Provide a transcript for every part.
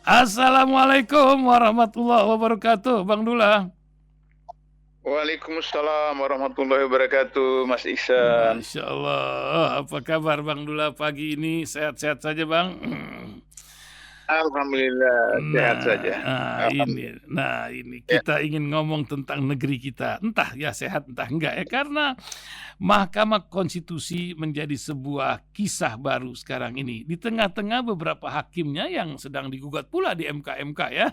Assalamualaikum warahmatullahi wabarakatuh, Bang Dula. Waalaikumsalam warahmatullahi wabarakatuh, Mas Ihsan. Masya Allah, apa kabar Bang Dula pagi ini? Sehat-sehat saja, Bang? Alhamdulillah sehat Nah, saja. Alhamdulillah. ini Ya, kita ingin ngomong tentang negeri kita. Entah ya sehat, entah enggak ya. Karena Mahkamah Konstitusi menjadi sebuah kisah baru sekarang ini. Di tengah-tengah beberapa hakimnya yang sedang digugat pula di MK-MK ya.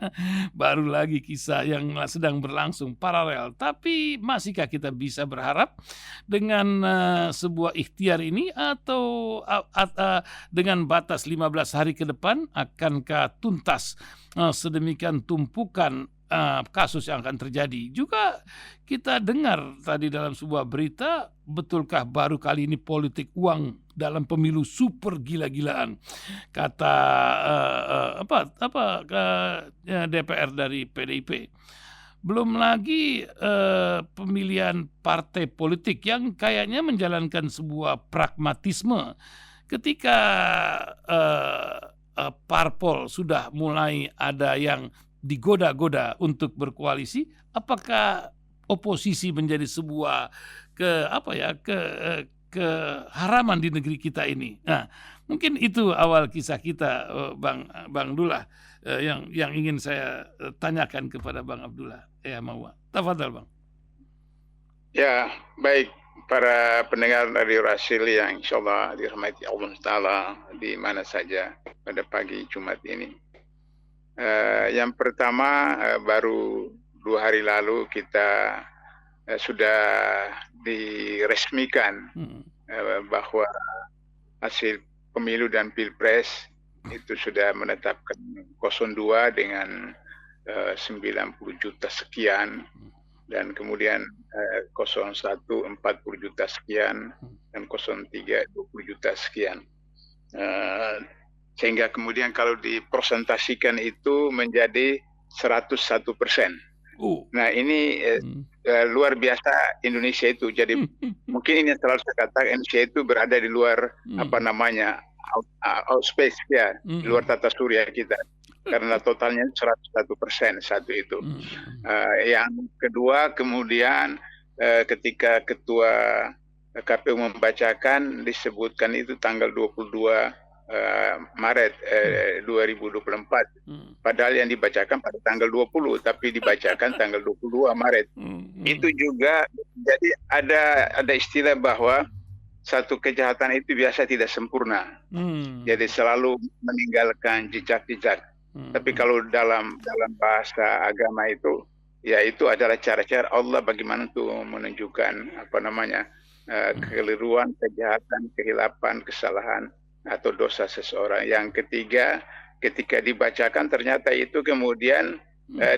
Baru lagi kisah yang sedang berlangsung paralel. Tapi masihkah kita bisa berharap dengan sebuah ikhtiar ini atau dengan batas 15 hari ke depan akankah tuntas sedemikian tumpukan kasus yang akan terjadi. Juga kita dengar tadi dalam sebuah berita, betulkah baru kali ini politik uang dalam pemilu super gila-gilaan, kata DPR dari PDIP. Belum lagi pemilihan partai politik yang kayaknya menjalankan sebuah pragmatisme ketika parpol sudah mulai ada yang digoda-goda untuk berkoalisi. Apakah oposisi menjadi sebuah keharaman di negeri kita ini? Nah, mungkin itu awal kisah kita, Bang Dullah, yang ingin saya tanyakan kepada Bang Abdullah. Ya, mau. Tafadhal, Bang. ya, baik para pendengar dari Rasil yang insya Allah dirahmati Allah Ta'ala di mana saja pada pagi Jumat ini. Yang pertama, baru 2 hari lalu kita sudah diresmikan bahwa hasil pemilu dan pilpres itu sudah menetapkan 02 dengan 90 juta sekian, dan kemudian 01 40 juta sekian, dan 03 20 juta sekian. Sehingga kemudian kalau dipresentasikan itu menjadi 101%. Nah ini luar biasa Indonesia itu. Jadi mungkin ini yang selalu saya katakan, Indonesia itu berada di luar outspace ya, di luar tata surya kita. Karena totalnya 101% satu itu. Yang kedua, kemudian ketika Ketua KPU membacakan, disebutkan itu tanggal 22 Maret 2024. Padahal yang dibacakan pada tanggal 20, tapi dibacakan tanggal 22 Maret. Itu juga, jadi ada istilah bahwa satu kejahatan itu biasa tidak sempurna. Jadi selalu meninggalkan jejak-jejak. Tapi kalau dalam bahasa agama itu, ya itu adalah cara-cara Allah bagaimana untuk menunjukkan kekeliruan, kejahatan, kehilapan, kesalahan atau dosa seseorang. Yang ketiga, ketika dibacakan ternyata itu kemudian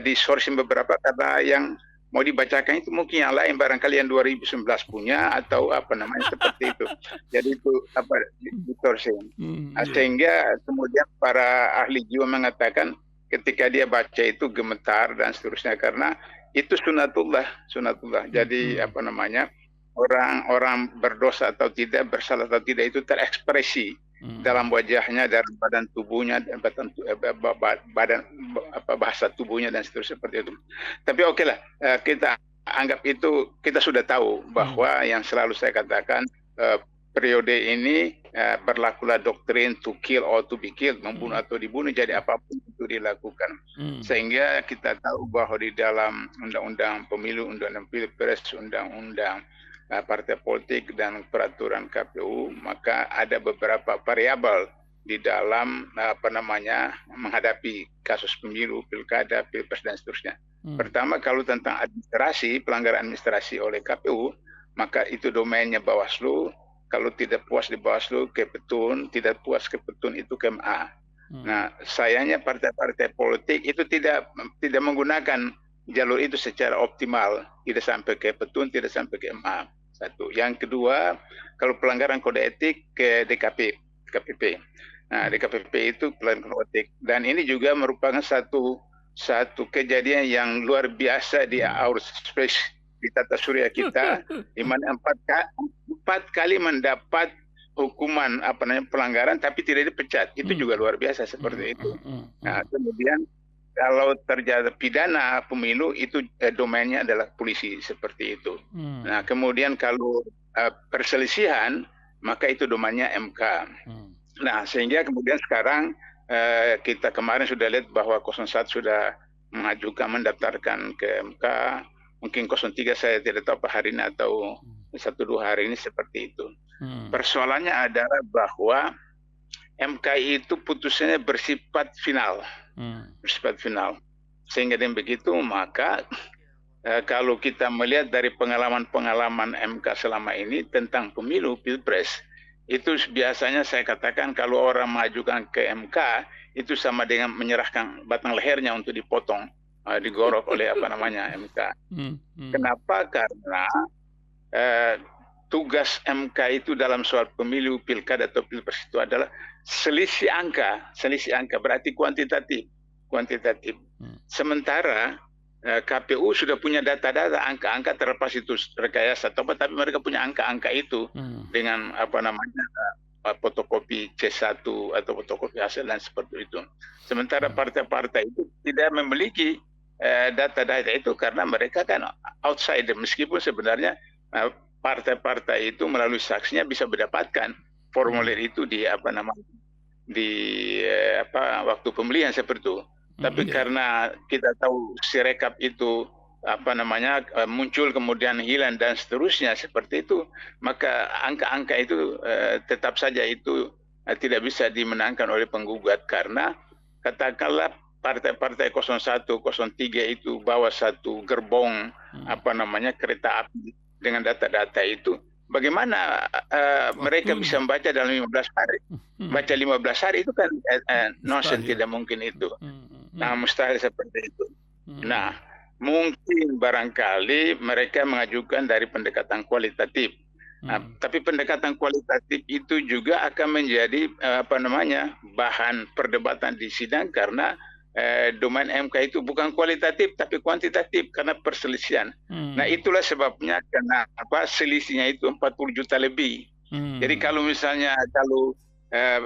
disorsin beberapa, karena yang mau dibacakan itu mungkin yang lain, barangkali yang 2019 punya atau seperti itu. Jadi itu disorsin. Sehingga kemudian para ahli jiwa mengatakan ketika dia baca itu gemetar dan seterusnya, karena itu sunatullah. Jadi orang berdosa atau tidak, bersalah atau tidak, itu terekspresi dalam wajahnya, dalam badan tubuhnya, dan bahasa tubuhnya dan seterusnya seperti itu. Tapi oke lah, kita anggap itu, kita sudah tahu bahwa yang selalu saya katakan, periode ini berlakulah doktrin to kill or to be killed, membunuh atau dibunuh, jadi apapun itu dilakukan. Sehingga kita tahu bahwa di dalam undang-undang pemilu, undang-undang pilpres, undang-undang partai politik dan peraturan KPU, maka ada beberapa variabel di dalam menghadapi kasus pemilu, pilkada, pilpres dan seterusnya. Pertama, kalau tentang administrasi, pelanggaran administrasi oleh KPU, maka itu domainnya Bawaslu. Kalau tidak puas di Bawaslu ke Petun, tidak puas ke Petun itu ke MA. Nah, sayangnya partai-partai politik itu tidak menggunakan jalur itu secara optimal, tidak sampai ke Petun, tidak sampai ke MA. Satu. Yang kedua, kalau pelanggaran kode etik ke DKPP. Nah, DKPP itu pelanggaran kode etik, dan ini juga merupakan satu kejadian yang luar biasa di our space, di tata surya kita, di mana 4 kali mendapat hukuman pelanggaran tapi tidak dipecat. Itu juga luar biasa seperti itu. Nah, kemudian kalau terjadi pidana pemilu itu domainnya adalah polisi seperti itu. Nah, kemudian kalau perselisihan maka itu domainnya MK. Nah, sehingga kemudian sekarang kita kemarin sudah lihat bahwa 01 sudah mengajukan mendaftarkan ke MK. Mungkin 03 saya tidak tahu apa hari ini atau 1-2 hari ini seperti itu. Persoalannya adalah bahwa MK itu putusannya bersifat final. Bersifat final. Sehingga dengan begitu maka kalau kita melihat dari pengalaman-pengalaman MK selama ini tentang pemilu Pilpres, itu biasanya saya katakan kalau orang mengajukan ke MK itu sama dengan menyerahkan batang lehernya untuk dipotong, digorok oleh MK. Kenapa? Karena tugas MK itu dalam soal pemilu, pilkada atau pilpres itu adalah selisih angka berarti kuantitatif. Sementara KPU sudah punya data-data angka-angka terlepas itu rekayasa atau apa, tapi mereka punya angka-angka itu dengan fotokopi C1 atau fotokopi hasil dan seperti itu. Sementara partai-partai itu tidak memiliki data-data itu karena mereka kan outsider, meskipun sebenarnya partai-partai itu melalui saksinya bisa mendapatkan formulir itu di waktu pemilihan seperti itu. Tapi karena kita tahu Sirekap itu muncul kemudian hilang dan seterusnya seperti itu, maka angka-angka itu tetap saja itu tidak bisa dimenangkan oleh penggugat karena katakanlah partai-partai 01, 03 itu bawa satu gerbong kereta api dengan data-data itu. Bagaimana mereka bisa membaca dalam 15 hari? Baca 15 hari itu kan nonsense, tidak mungkin itu. Nah, mustahil seperti itu. Nah, mungkin barangkali mereka mengajukan dari pendekatan kualitatif. Nah, tapi pendekatan kualitatif itu juga akan menjadi bahan perdebatan di sidang karena domain MK itu bukan kualitatif tapi kuantitatif karena perselisihan. Nah, itulah sebabnya kenapa selisihnya itu 40 juta lebih. Jadi kalau misalnya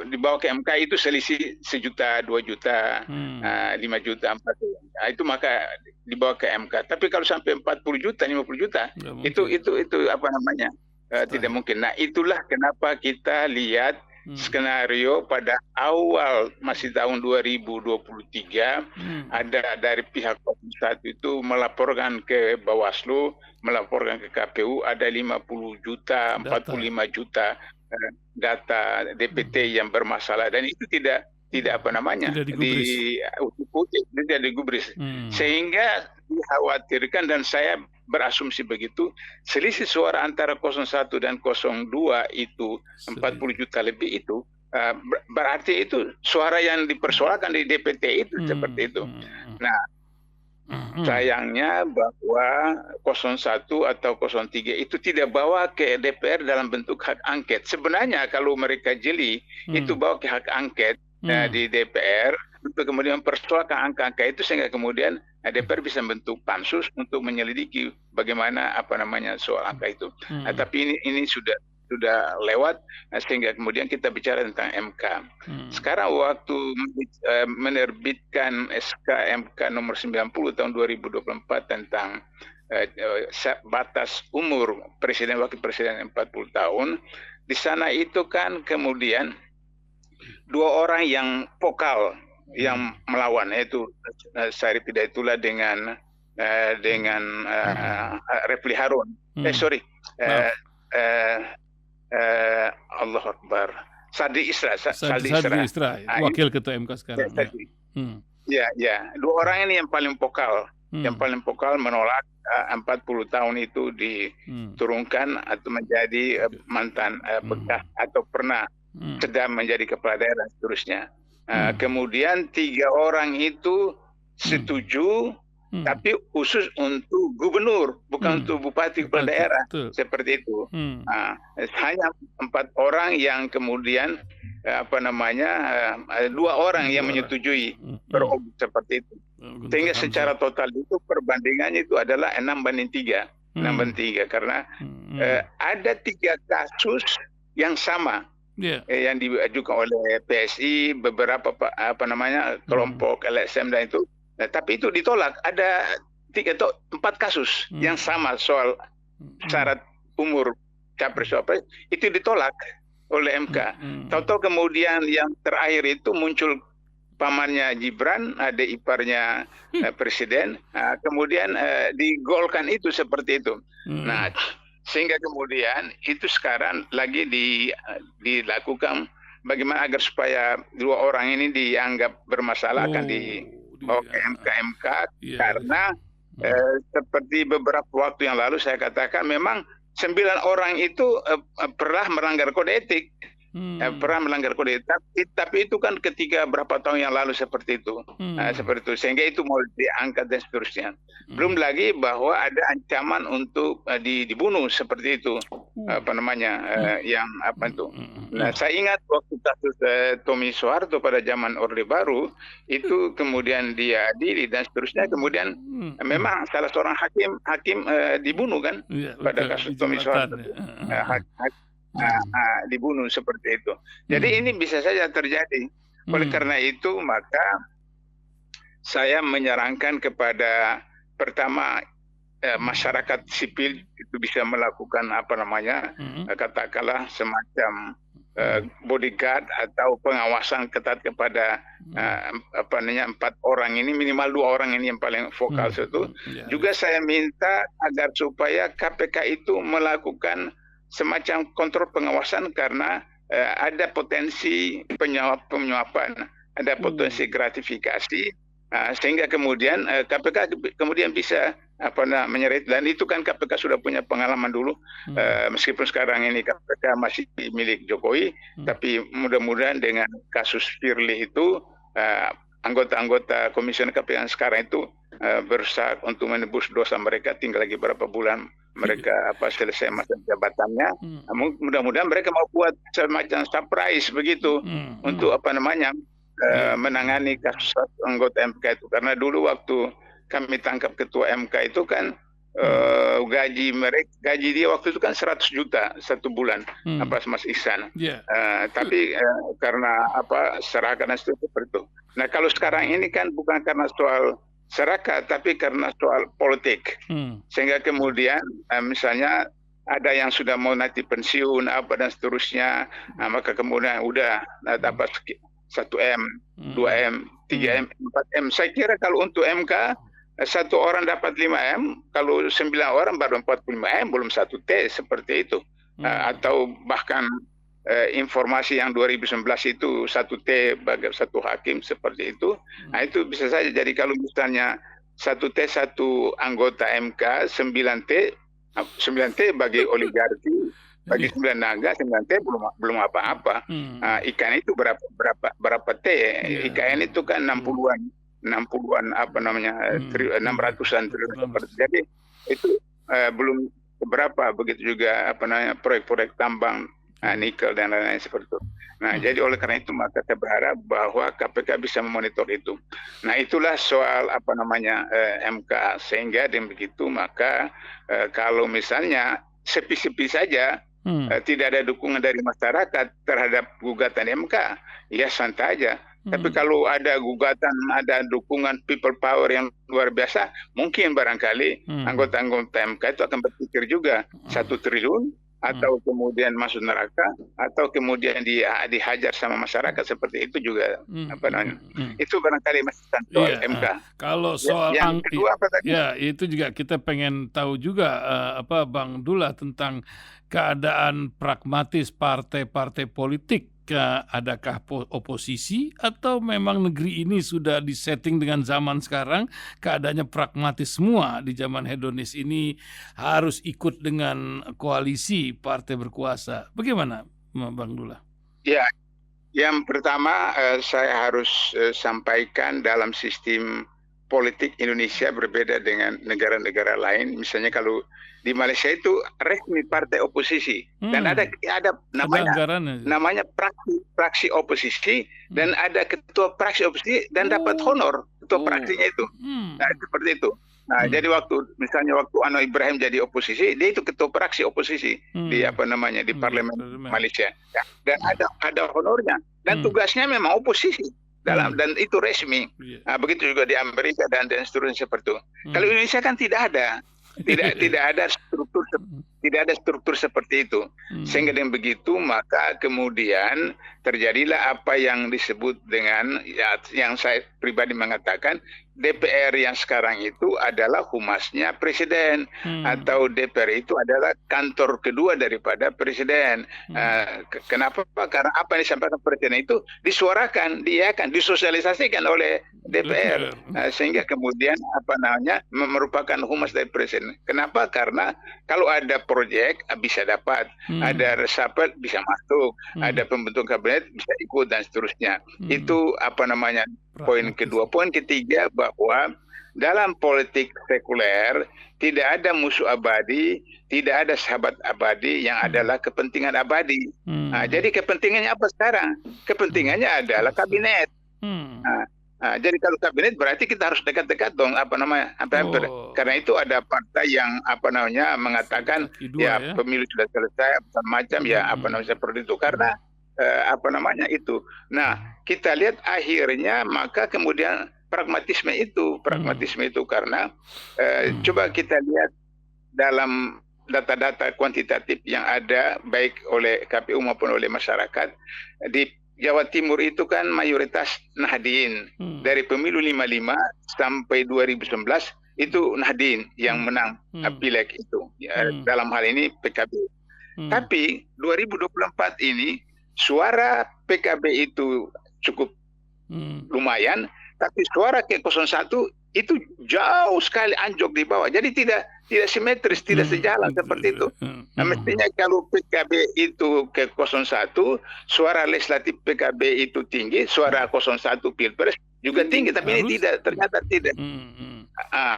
dibawa ke MK itu selisih 1 juta, 2 juta, 5 juta, 4 juta. Nah, itu maka dibawa ke MK. Tapi kalau sampai 40 juta, 50 juta, itu tidak mungkin. Nah, itulah kenapa kita lihat skenario pada awal masih tahun 2023 ada dari pihak 01 itu melaporkan ke Bawaslu, melaporkan ke KPU ada 50 juta, 45 juta data DPT yang bermasalah dan itu tidak digubris. Sehingga dikhawatirkan dan saya berasumsi begitu, selisih suara antara 01 dan 02 itu 40 juta lebih itu berarti itu suara yang dipersoalkan di DPT itu seperti itu. Nah, sayangnya bahwa 01 atau 03 itu tidak bawa ke DPR dalam bentuk hak angket. Sebenarnya kalau mereka jeli itu bawa ke hak angket di DPR untuk kemudian mempersoalkan angka-angka itu sehingga kemudian DPR bisa membentuk pansus untuk menyelidiki bagaimana soal angka itu. Tapi ini sudah lewat sehingga kemudian kita bicara tentang MK. Sekarang waktu menerbitkan SK MK nomor 90 tahun 2024 tentang batas umur presiden wakil presiden 40 tahun, di sana itu kan kemudian 2 orang yang vokal yang melawan, yaitu Syarif Hidayatullah dengan Refli Harun. Allah Akbar. Saldi Isra. Wakil Ketua MK sekarang. Ya. 2 orang ini yang paling vokal. Yang paling vokal menolak 40 tahun itu diturunkan atau menjadi mantan bekas atau pernah sedang menjadi kepala daerah dan seterusnya. Kemudian 3 orang itu setuju tapi khusus untuk gubernur, bukan untuk bupati kepala daerah. Seperti itu. Hanya 4 orang yang kemudian 2 orang yang menyetujui seperti itu. Sehingga secara total itu perbandingannya itu adalah 6-3. 6-3 karena ada 3 kasus yang sama Ya. yang diajukan oleh PSI, beberapa kelompok LSM dan itu. Nah, tapi itu ditolak. Ada 3 atau 4 kasus yang sama soal syarat umur capres-cawapres, itu ditolak oleh MK. Tahu-tahu kemudian yang terakhir itu muncul pamannya Gibran, adik iparnya presiden, kemudian digolkan itu seperti itu. Nah, sehingga kemudian itu sekarang lagi dilakukan bagaimana agar supaya 2 orang ini dianggap bermasalah akan dibawa ke MK karena seperti beberapa waktu yang lalu saya katakan memang 9 orang itu pernah melanggar kode etik. Pernah melanggar kode etik, tapi itu kan ketika berapa tahun yang lalu seperti itu. Seperti itu. Sehingga itu mau diangkat dan seterusnya. Belum lagi bahwa ada ancaman untuk dibunuh seperti itu. Yang apa itu. Nah, saya ingat waktu kasus Tommy Soeharto pada zaman Orde Baru, itu kemudian diadili dan seterusnya, kemudian memang salah seorang hakim dibunuh kan pada kasus Tommy Soeharto. Dibunuh seperti itu. Jadi ini bisa saja terjadi. Oleh karena itu maka saya menyarankan kepada pertama masyarakat sipil itu bisa melakukan katakanlah semacam bodyguard atau pengawasan ketat kepada 4 orang ini, minimal 2 orang ini yang paling vokal itu. Juga saya minta agar supaya KPK itu melakukan semacam kontrol pengawasan karena ada potensi penyuapan, ada potensi gratifikasi, sehingga kemudian KPK kemudian bisa menyeret, dan itu kan KPK sudah punya pengalaman dulu, meskipun sekarang ini KPK masih milik Jokowi, tapi mudah-mudahan dengan kasus Firly itu anggota-anggota komisioner KPK yang sekarang itu berusaha untuk menebus dosa mereka, tinggal lagi berapa bulan mereka selesai masa jabatannya. Mudah-mudahan mereka mau buat semacam surprise begitu untuk menangani kasus anggota MK itu, karena dulu waktu kami tangkap ketua MK itu kan gaji dia waktu itu kan 100 juta 1 bulan, Mas Ihsan. Tapi karena serahkan seperti itu. Nah, kalau sekarang ini kan bukan karena soal seraka, tapi karena soal politik. Sehingga kemudian misalnya ada yang sudah mau nanti pensiun dan seterusnya, maka kemudian udah dapat 1M, 2M, 3M, 4M. Saya kira kalau untuk MK 1 orang dapat 5M, kalau 9 orang baru 45M, belum 1T seperti itu. Atau bahkan informasi yang 2019 itu 1T bagi 1 hakim seperti itu. Nah, itu bisa saja jadi kalau misalnya 1T 1 anggota MK, 9T bagi oligarki, bagi 9 naga, 9T belum apa-apa. IKN itu berapa T? IKN itu kan 60-an 600-an triliun. Jadi itu belum berapa, begitu juga proyek-proyek tambang nikel dan lain-lain seperti itu. Nah, jadi oleh karena itu maka saya berharap bahwa KPK bisa memonitor itu. Nah, itulah soal MK, sehingga dengan begitu maka kalau misalnya sepi-sepi saja tidak ada dukungan dari masyarakat terhadap gugatan MK, ya santai aja. Tapi kalau ada gugatan, ada dukungan people power yang luar biasa, mungkin barangkali anggota-anggota MK itu akan berpikir juga 1 triliun atau kemudian masuk neraka, atau kemudian dihajar sama masyarakat, seperti itu juga itu barangkali masih soal MK. Kalau soal yang kedua apa tadi? Ya, itu juga kita pengen tahu juga Bang Dullah tentang keadaan pragmatis partai-partai politik. Adakah oposisi atau memang negeri ini sudah disetting dengan zaman sekarang, keadaannya pragmatis semua di zaman hedonis ini, harus ikut dengan koalisi partai berkuasa? Bagaimana Bang Dullah? Ya, yang pertama saya harus sampaikan dalam sistem politik Indonesia berbeda dengan negara-negara lain. Misalnya kalau di Malaysia itu resmi partai oposisi, dan ada namanya praksi oposisi, dan ada ketua praksi oposisi dan dapat honor ketua praksinya itu. Nah, seperti itu. Nah, jadi misalnya waktu Anwar Ibrahim jadi oposisi, dia itu ketua fraksi oposisi di di parlemen Malaysia. Ya, dan ada honornya dan tugasnya memang oposisi dan itu resmi. Nah, begitu juga di Amerika dan seterusnya seperti itu. Kalau Indonesia kan tidak ada. Tidak ada struktur seperti itu. Sehingga dengan begitu maka kemudian terjadilah apa yang disebut dengan yang saya pribadi mengatakan DPR yang sekarang itu adalah humasnya presiden atau DPR itu adalah kantor kedua daripada presiden. Kenapa? Karena apa yang disampaikan presiden itu disuarakan, disosialisasikan oleh DPR. Sehingga kemudian merupakan humas dari presiden. Kenapa? Karena kalau ada proyek bisa dapat, ada resapel bisa masuk, ada pembentuk kabinet bisa ikut dan seterusnya. Itu poin kedua. Poin ketiga bahwa dalam politik sekuler tidak ada musuh abadi, tidak ada sahabat abadi, yang adalah kepentingan abadi. Jadi kepentingannya apa sekarang? Kepentingannya adalah kabinet. Jadi kalau kabinet berarti kita harus dekat-dekat dong karena itu ada partai yang mengatakan pemilu sudah selesai macam seperti itu karena itu. Nah, kita lihat akhirnya maka kemudian pragmatisme itu karena coba kita lihat dalam data-data kuantitatif yang ada baik oleh KPU maupun oleh masyarakat di Jawa Timur itu kan mayoritas Nahdien. Dari pemilu 55 sampai 2019 itu Nahdien yang menang pileg itu. Dalam hal ini PKB. Tapi 2024 ini suara PKB itu cukup lumayan, tapi suara ke 01 itu jauh sekali anjlok di bawah. Jadi tidak simetris, tidak sejalan seperti itu. Nah, mestinya kalau PKB itu ke 01, suara legislatif PKB itu tinggi, suara 01 Pilpres juga tinggi, tapi ini ternyata tidak.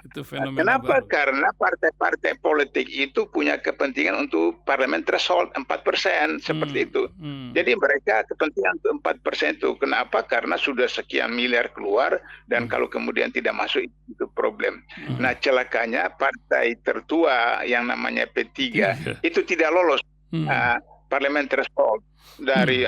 Itu fenomena Kenapa? baru. Karena partai-partai politik itu punya kepentingan untuk parlemen threshold 4% seperti itu. Jadi mereka kepentingan untuk 4% itu. Kenapa? Karena sudah sekian miliar keluar dan kalau kemudian tidak masuk itu problem. Nah, celakanya partai tertua yang namanya P3 itu tidak lolos parlemen threshold dari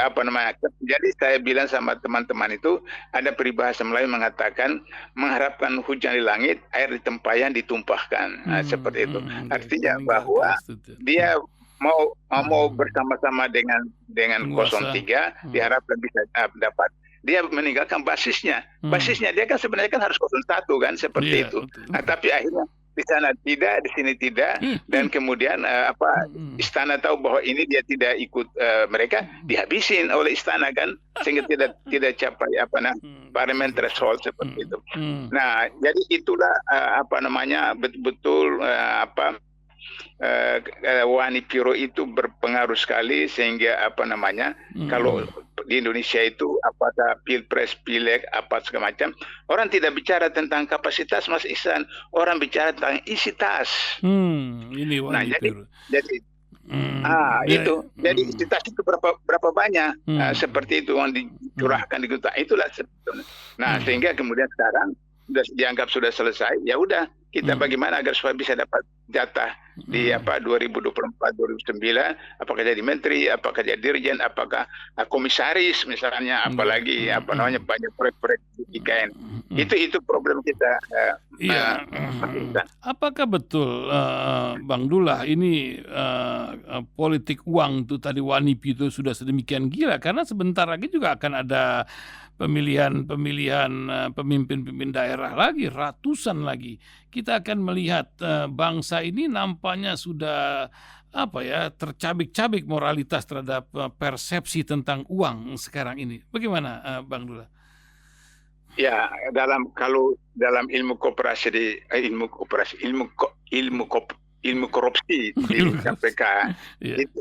Jadi saya bilang sama teman-teman itu ada peribahasa Melayu mengatakan mengharapkan hujan di langit, air di tempayan ditumpahkan. Seperti itu. Artinya bahwa dia mau bersama-sama dengan 03 diharapkan bisa dapat. Dia meninggalkan basisnya. Basisnya dia kan sebenarnya kan harus 01 kan seperti itu. Nah, tapi akhirnya di sana tidak, di sini tidak, dan kemudian istana tahu bahwa ini dia tidak ikut mereka, dihabisin oleh istana kan, sehingga tidak capai parliament threshold seperti itu. Nah, jadi itulah betul-betul Wani Piro itu berpengaruh sekali sehingga kalau di Indonesia itu apakah pilpres, pileg, apa segala macam, orang tidak bicara tentang kapasitas, Mas Ihsan, orang bicara tentang isi tas. Ini Wani Piro. Jadi isi tas itu berapa banyak seperti itu yang dicurahkan di Guta. Itulah sebetulnya. Nah, sehingga kemudian sekarang sudah dianggap sudah selesai, ya udah kita bagaimana agar supaya bisa dapat jatah di 2024 2009, apakah jadi menteri, apakah jadi dirjen, apakah komisaris misalnya, apalagi banyak proyek-proyek di IKN. Itu problem kita. Apakah betul Bang Dullah ini politik uang itu tadi Wani Piro sudah sedemikian gila, karena sebentar lagi juga akan ada pemilihan pemimpin daerah lagi, ratusan lagi. Kita akan melihat bangsa ini nampaknya sudah tercabik-cabik moralitas terhadap persepsi tentang uang sekarang ini. Bagaimana Bang Dullah? Ya, kalau dalam ilmu korupsi di KPK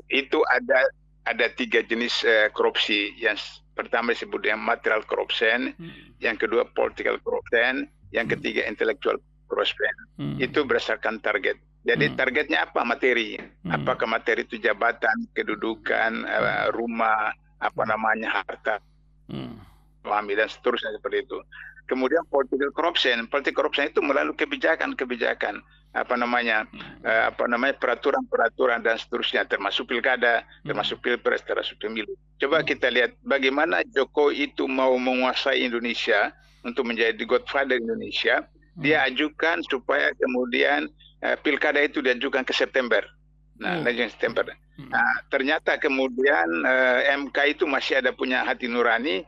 itu ada 3 jenis korupsi. Yang pertama disebut dengan material corruption, yang kedua political corruption, yang ketiga intellectual corruption. Itu berdasarkan target. Jadi targetnya apa? Materi. Apakah materi itu jabatan, kedudukan, rumah, harta, dan seterusnya seperti itu. kemudian political corruption itu melalui kebijakan peraturan dan seterusnya, termasuk pilkada, termasuk pilpres, termasuk pemilu. Coba kita lihat bagaimana Jokowi itu mau menguasai Indonesia untuk menjadi godfather Indonesia. Dia ajukan supaya kemudian pilkada itu diajukan ke September. September. Ternyata kemudian MK itu masih ada punya hati nurani,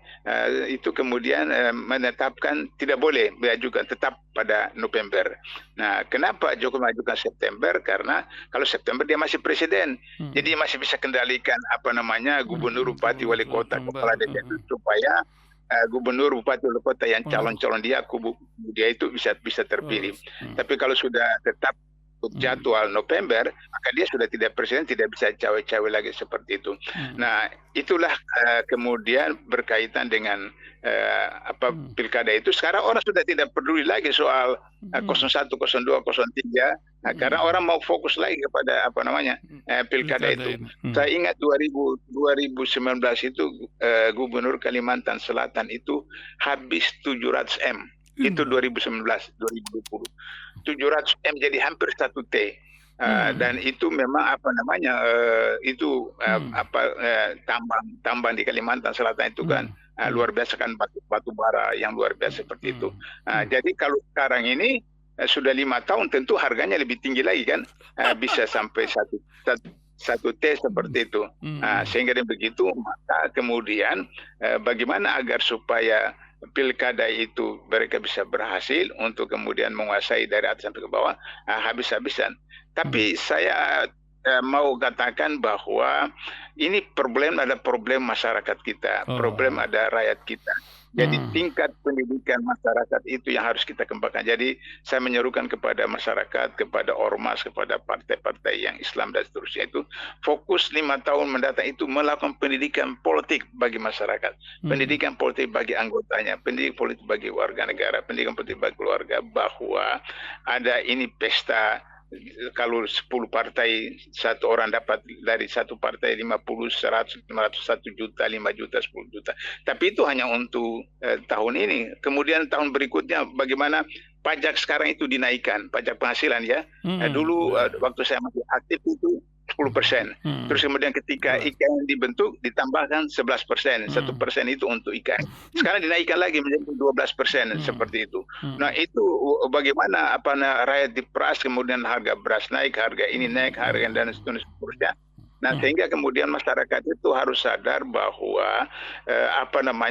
itu kemudian menetapkan tidak boleh diajukan, tetap pada November. Nah, kenapa Jokowi mengajukan September? Karena kalau September dia masih presiden, jadi masih bisa kendalikan gubernur, bupati, wali kota, kepala daerah, supaya gubernur, bupati, wali kota yang calon-calon dia, kubu dia itu bisa terpilih. Tapi kalau sudah tetap jadwal November, maka dia sudah tidak presiden, tidak bisa cawe-cawe lagi seperti itu. Nah, itulah kemudian berkaitan dengan pilkada itu. Sekarang orang sudah tidak peduli lagi soal 01, 02, 03, karena orang mau fokus lagi kepada pilkada itu. Saya ingat 2019 itu Gubernur Kalimantan Selatan itu habis 700 M. Itu 2019, 2020. 700 M jadi hampir 1 T. Dan itu memang tambang di Kalimantan Selatan itu kan luar biasa, kan batu bara yang luar biasa seperti itu. Jadi kalau sekarang ini sudah 5 tahun, tentu harganya lebih tinggi lagi kan, bisa sampai 1 T seperti itu. Sehingga dengan begitu, maka kemudian bagaimana agar supaya pilkada itu mereka bisa berhasil untuk kemudian menguasai dari atas sampai ke bawah, habis-habisan. Tapi saya mau katakan bahwa ini ada problem masyarakat kita, problem ada rakyat kita. Jadi tingkat pendidikan masyarakat itu yang harus kita kembangkan. Jadi saya menyerukan kepada masyarakat, kepada ormas, kepada partai-partai yang Islam dan seterusnya itu, fokus 5 tahun mendatang itu melakukan pendidikan politik bagi masyarakat, pendidikan politik bagi anggotanya, pendidikan politik bagi warga negara, pendidikan politik bagi keluarga, bahwa ada ini pesta. Kalau 10 partai, satu orang dapat dari satu partai 50, 100, 500, 1 juta, 5 juta, 10 juta. Tapi itu hanya untuk tahun ini. Kemudian tahun berikutnya bagaimana pajak sekarang itu dinaikkan, pajak penghasilan ya. Dulu waktu saya masih aktif itu 10%. Terus kemudian ketika IKN dibentuk ditambahkan 11%. 1% itu untuk IKN. Sekarang dinaikkan lagi menjadi 12%, seperti itu. Nah, itu bagaimana rakyat diperas, kemudian harga beras naik, harga ini naik, harga dan seterusnya. Nah, sehingga kemudian masyarakat itu harus sadar bahwa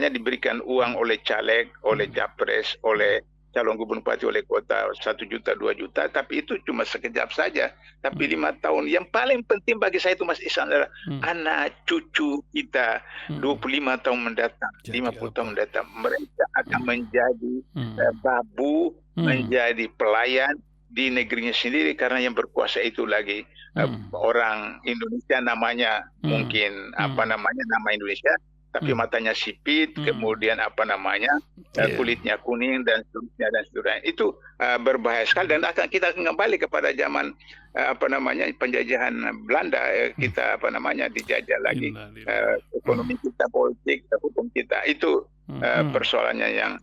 diberikan uang oleh caleg, oleh capres, oleh calon gubernur, bupati, wali kota 1 juta, 2 juta, tapi itu cuma sekejap saja. Tapi 5 tahun yang paling penting bagi saya itu Mas Ihsan adalah anak cucu kita 25 tahun mendatang, 50 tahun mendatang, mereka akan menjadi babu, menjadi pelayan di negerinya sendiri, karena yang berkuasa itu lagi orang Indonesia, namanya mungkin nama Indonesia, tapi matanya sipit, kemudian kulitnya kuning dan seterusnya. Itu berbahaya sekali, dan kita akan kembali kepada zaman penjajahan Belanda. Kita dijajah lagi, ekonomi kita, politik, hukum kita. Itu persoalannya yang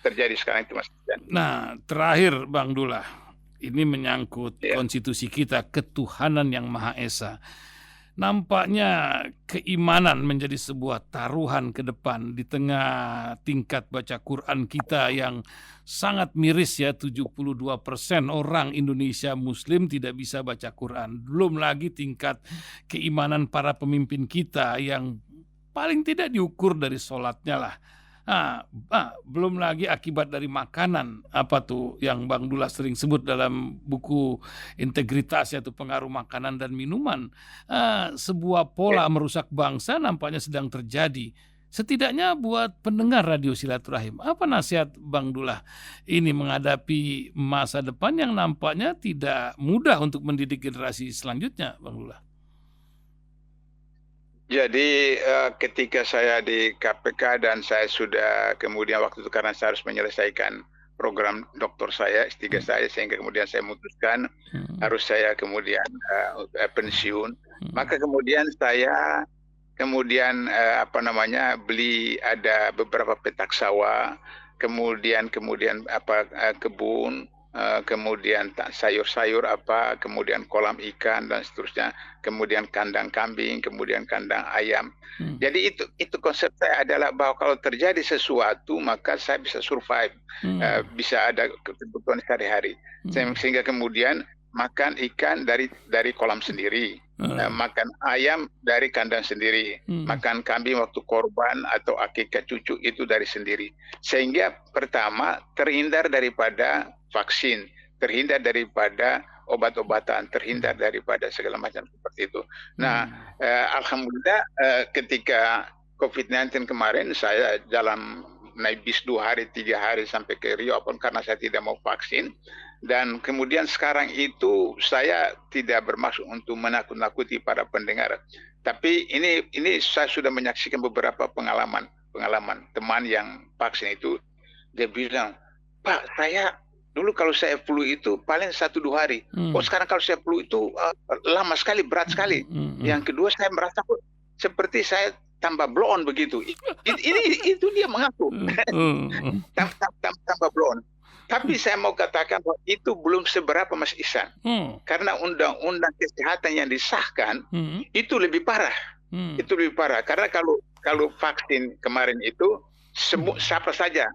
terjadi sekarang itu, Mas. Nah, terakhir Bang Dullah, ini menyangkut konstitusi kita, ketuhanan yang Maha Esa. Nampaknya keimanan menjadi sebuah taruhan ke depan di tengah tingkat baca Quran kita yang sangat miris ya, 72% orang Indonesia Muslim tidak bisa baca Quran. Belum lagi tingkat keimanan para pemimpin kita yang paling tidak diukur dari sholatnya lah. Belum lagi akibat dari makanan, yang Bang Dullah sering sebut dalam buku Integritas, yaitu pengaruh makanan dan minuman. Sebuah pola merusak bangsa nampaknya sedang terjadi. Setidaknya buat pendengar Radio Silaturahim, apa nasihat Bang Dullah ini menghadapi masa depan yang nampaknya tidak mudah untuk mendidik generasi selanjutnya, Bang Dullah? Jadi ketika saya di KPK dan saya sudah kemudian waktu itu, karena saya harus menyelesaikan program doktor saya, S3 saya, sehingga kemudian saya memutuskan harus saya kemudian pensiun. Maka kemudian saya beli ada beberapa petak sawah. kemudian kebun, kemudian sayur-sayur apa, kemudian kolam ikan dan seterusnya, kemudian kandang kambing, kemudian kandang ayam. Jadi itu konsep saya adalah bahwa kalau terjadi sesuatu maka saya bisa survive, bisa ada kebutuhan sehari-hari. Sehingga kemudian makan ikan dari kolam sendiri, makan ayam dari kandang sendiri, makan kambing waktu korban atau akikah cucu itu dari sendiri. Sehingga pertama terhindar daripada vaksin, terhindar daripada obat-obatan, terhindar daripada segala macam seperti itu. Nah, alhamdulillah ketika COVID-19 kemarin saya jalan naik bis 2 hari, 3 hari sampai ke Rio karena saya tidak mau vaksin. Dan kemudian sekarang itu saya tidak bermaksud untuk menakut-nakuti para pendengar. Tapi ini saya sudah menyaksikan beberapa pengalaman teman yang vaksin itu. Dia bilang, Pak, saya dulu kalau saya flu itu paling 1-2 hari. Oh sekarang kalau saya flu itu lama sekali, berat sekali. Yang kedua saya merasa seperti saya tambah blow on begitu. Itu dia mengaku. Tambah blow on. Tapi saya mau katakan bahwa itu belum seberapa Mas Ihsan. Karena undang-undang kesehatan yang disahkan itu lebih parah. Itu lebih parah. Karena kalau vaksin kemarin itu siapa saja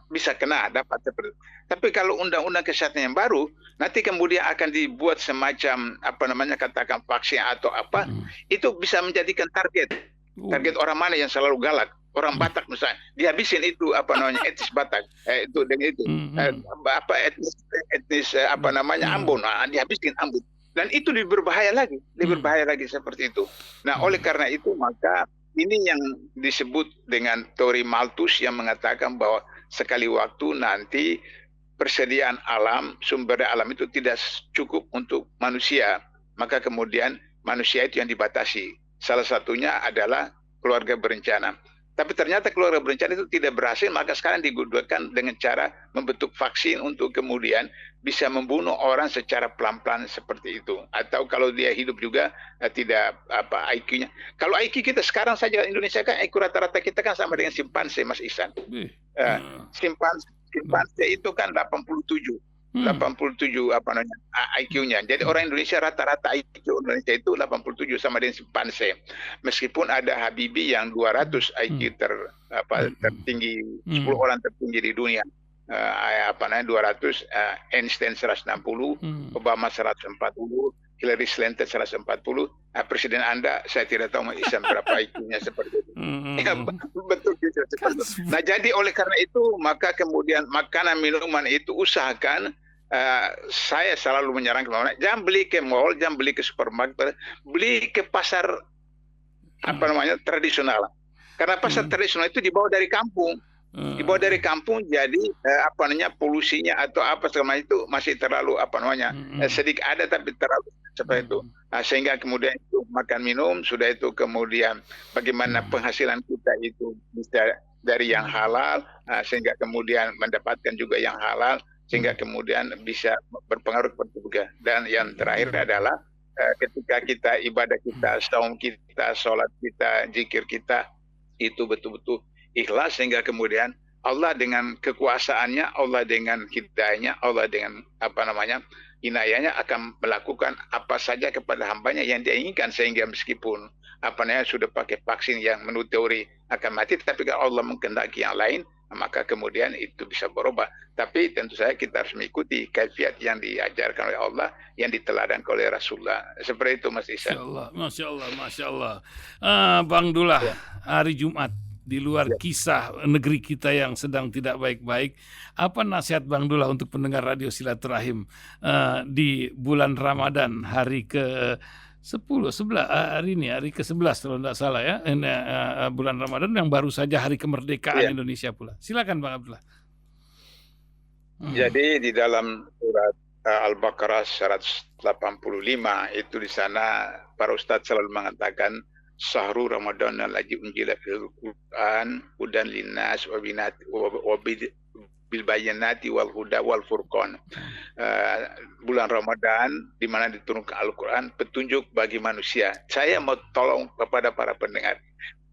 bisa kena, dapat seperti itu. Tapi kalau undang-undang kesehatan yang baru, nanti kemudian akan dibuat semacam katakan vaksin atau apa, itu bisa menjadikan target orang mana yang selalu galak. Orang Batak misalnya, dihabisin itu etnis Batak, itu dengan itu etnis Ambon, dihabisin Ambon. Dan itu lebih berbahaya lagi seperti itu. Nah, oleh karena itu maka ini yang disebut dengan teori Malthus yang mengatakan bahwa sekali waktu nanti persediaan alam, sumber daya alam itu tidak cukup untuk manusia, maka kemudian manusia itu yang dibatasi. Salah satunya adalah keluarga berencana. Tapi ternyata keluarga berencana itu tidak berhasil, maka sekarang digunakan dengan cara membentuk vaksin untuk kemudian bisa membunuh orang secara pelan-pelan seperti itu. Atau kalau dia hidup juga tidak IQ-nya. Kalau IQ kita sekarang saja Indonesia kan IQ rata-rata kita kan sama dengan simpanse, Mas Ihsan. Simpanse itu kan 87 IQ-nya. Jadi orang Indonesia rata-rata IQ Indonesia itu 87 sama dengan simpanse. Meskipun ada Habibie yang 200 IQ tertinggi, 10 orang tertinggi di dunia. 200, Einstein 160, Obama 140, Hillary Clinton 140. Presiden Anda saya tidak tahu Mas Ihsan berapa IQ-nya seperti itu. Betul gitu. Nah, jadi oleh karena itu maka kemudian makanan minuman itu usahakan, saya selalu menyarankan jangan beli ke mall, jangan beli ke supermarket, beli ke pasar tradisional. Karena pasar tradisional itu dibawa dari kampung. Jadi polusinya atau apa segala itu masih terlalu sedikit ada tapi terlalu seperti itu. Sehingga kemudian itu makan minum sudah itu kemudian bagaimana penghasilan kita itu bisa dari yang halal, sehingga kemudian mendapatkan juga yang halal, sehingga kemudian bisa berpengaruh kepada juga. Dan yang terakhir adalah ketika kita ibadah kita, saum kita, sholat kita, zikir kita itu betul-betul ikhlas, sehingga kemudian Allah dengan kekuasaannya, Allah dengan hidayahnya, Allah dengan inayahnya akan melakukan apa saja kepada hambanya yang dia inginkan, sehingga meskipun sudah pakai vaksin yang menurut teori akan mati, tapi kalau Allah menghendaki yang lain, maka kemudian itu bisa berubah. Tapi tentu saja kita harus mengikuti kaifiat yang diajarkan oleh Allah, yang diteladankan oleh Rasulullah. Seperti itu Mas Ihsan. Masya Allah. Bang Dullah, hari Jumat di luar kisah negeri kita yang sedang tidak baik-baik, apa nasihat Bang Dullah untuk pendengar Radio Silaturahim di bulan Ramadan hari hari ke-11 kalau tidak salah ya, bulan Ramadan yang baru saja hari kemerdekaan Indonesia pula. Silakan Bang Abdullah. Jadi di dalam surat Al-Baqarah 185 itu di sana para ustadz selalu mengatakan Sahru Ramadan allazi unzila fil Qur'an hudan linnas wa bil bayyinati wal huda wal furqan. Bulan Ramadan di mana diturunkan Al-Qur'an, petunjuk bagi manusia. Saya mau tolong kepada para pendengar.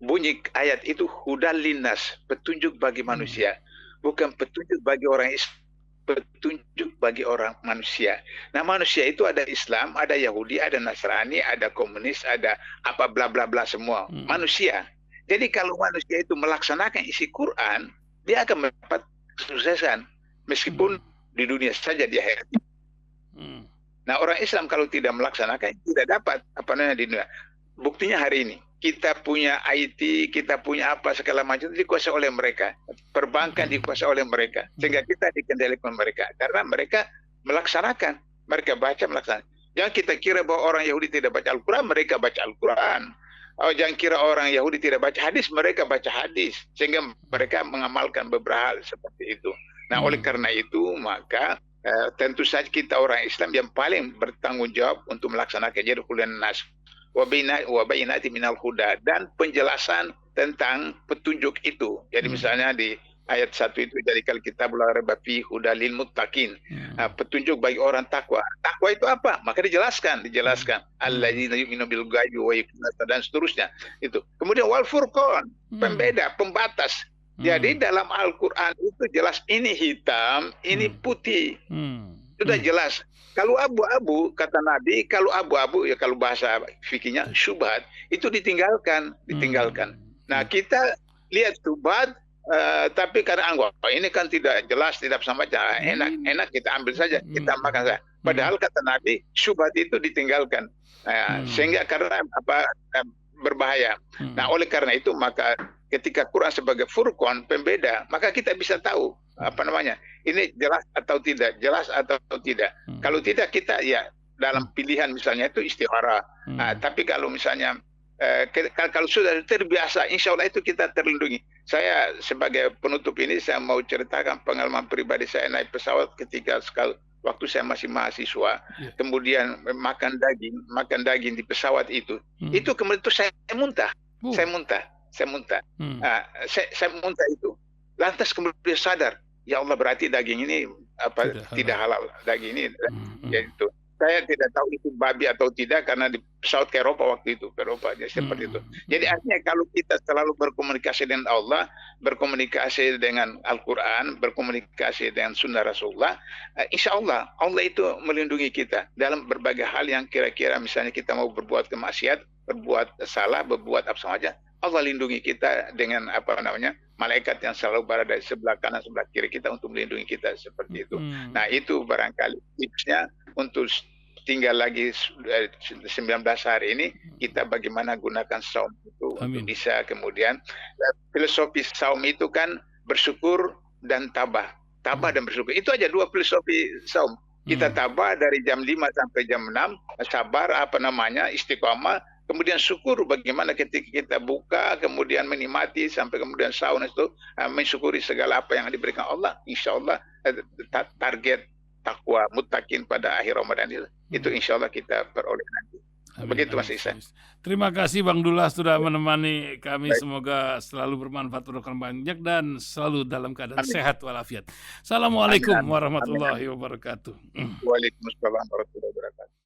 Bunyi ayat itu hudan linnas, petunjuk bagi manusia. bukan petunjuk bagi orang Islam, petunjuk bagi orang manusia. Nah, manusia itu ada Islam, ada Yahudi, ada Nasrani, ada komunis, ada apa bla bla bla semua. Manusia. Jadi kalau manusia itu melaksanakan isi Quran, dia akan mendapat kesuksesan meskipun di dunia saja di akhirat. Nah, orang Islam kalau tidak melaksanakan tidak dapat apa namanya di dunia. Buktinya hari ini kita punya IT, kita punya apa segala macam dikuasai oleh mereka, perbankan dikuasai oleh mereka, sehingga kita dikendalikan mereka karena mereka melaksanakan, mereka baca melaksanakan. Jangan kita kira bahwa orang Yahudi tidak baca Al-Quran, mereka baca Al-Quran. Oh, jangan kira orang Yahudi tidak baca hadis, mereka baca hadis, sehingga mereka mengamalkan beberapa hal seperti itu. Nah, oleh karena itu maka tentu saja kita orang Islam yang paling bertanggung jawab untuk melaksanakan jadwal nas wa bayyinati minal huda, dan penjelasan tentang petunjuk itu. Jadi misalnya di ayat 1 itu, jadikan kitabul raiba fi hudal lil muttaqin, petunjuk bagi orang takwa. Takwa itu apa? Maka dijelaskan alladzina yu'minu bil ghaibi wa yuqimuna dan seterusnya. Itu. Kemudian wal furqan, pembeda, pembatas. Jadi dalam Al-Qur'an itu jelas ini hitam, ini putih. Sudah jelas. Kalau abu-abu, kata Nabi, kalau abu-abu, ya kalau bahasa fikihnya, syubhat, itu ditinggalkan. Nah, kita lihat syubhat, tapi karena anggap, ini kan tidak jelas, tidak sama, enak kita ambil saja, kita makan saja. Padahal kata Nabi, syubhat itu ditinggalkan. Sehingga karena berbahaya. Nah, oleh karena itu, maka ketika Quran sebagai furqan, pembeda, maka kita bisa tahu ini jelas atau tidak, Kalau tidak, kita ya dalam pilihan misalnya itu istikharah. Tapi kalau misalnya kalau sudah terbiasa, insya Allah itu kita terlindungi. Saya sebagai penutup ini, saya mau ceritakan pengalaman pribadi saya naik pesawat ketika waktu saya masih mahasiswa, kemudian makan daging di pesawat itu kemudian itu saya muntah. Saya muntah itu. Lantas kemudian sadar, ya Allah, berarti daging ini tidak halal. Daging ini yaitu saya tidak tahu itu babi atau tidak karena di pesawat ke Eropa waktu itu, seperti itu. Jadi artinya kalau kita selalu berkomunikasi dengan Allah, berkomunikasi dengan Al-Quran, berkomunikasi dengan Sunnah Rasulullah, insya Allah itu melindungi kita dalam berbagai hal yang kira-kira misalnya kita mau berbuat kemaksiat, berbuat salah, berbuat apa saja, Allah lindungi kita dengan malaikat yang selalu berada di sebelah kanan, sebelah kiri kita untuk melindungi kita seperti itu. Nah, itu barangkali tipsnya untuk tinggal lagi 19 hari ini, kita bagaimana gunakan saum itu untuk bisa kemudian filosofi saum itu kan bersyukur dan tabah dan bersyukur. Itu aja dua filosofi saum. Kita tabah dari jam 5 sampai jam 6, sabar istiqamah. Kemudian syukur bagaimana ketika kita buka, kemudian menikmati sampai kemudian sahur itu mensyukuri segala apa yang diberikan Allah. Insya Allah target takwa muttaqin pada akhir Ramadan itu insya Allah kita peroleh nanti. Begitu Mas Ihsan. Terima kasih Bang Dullah sudah menemani kami. Semoga selalu bermanfaat untuk banyak dan selalu dalam keadaan sehat walafiat. Assalamualaikum warahmatullahi wabarakatuh. Waalaikumsalam warahmatullahi wabarakatuh.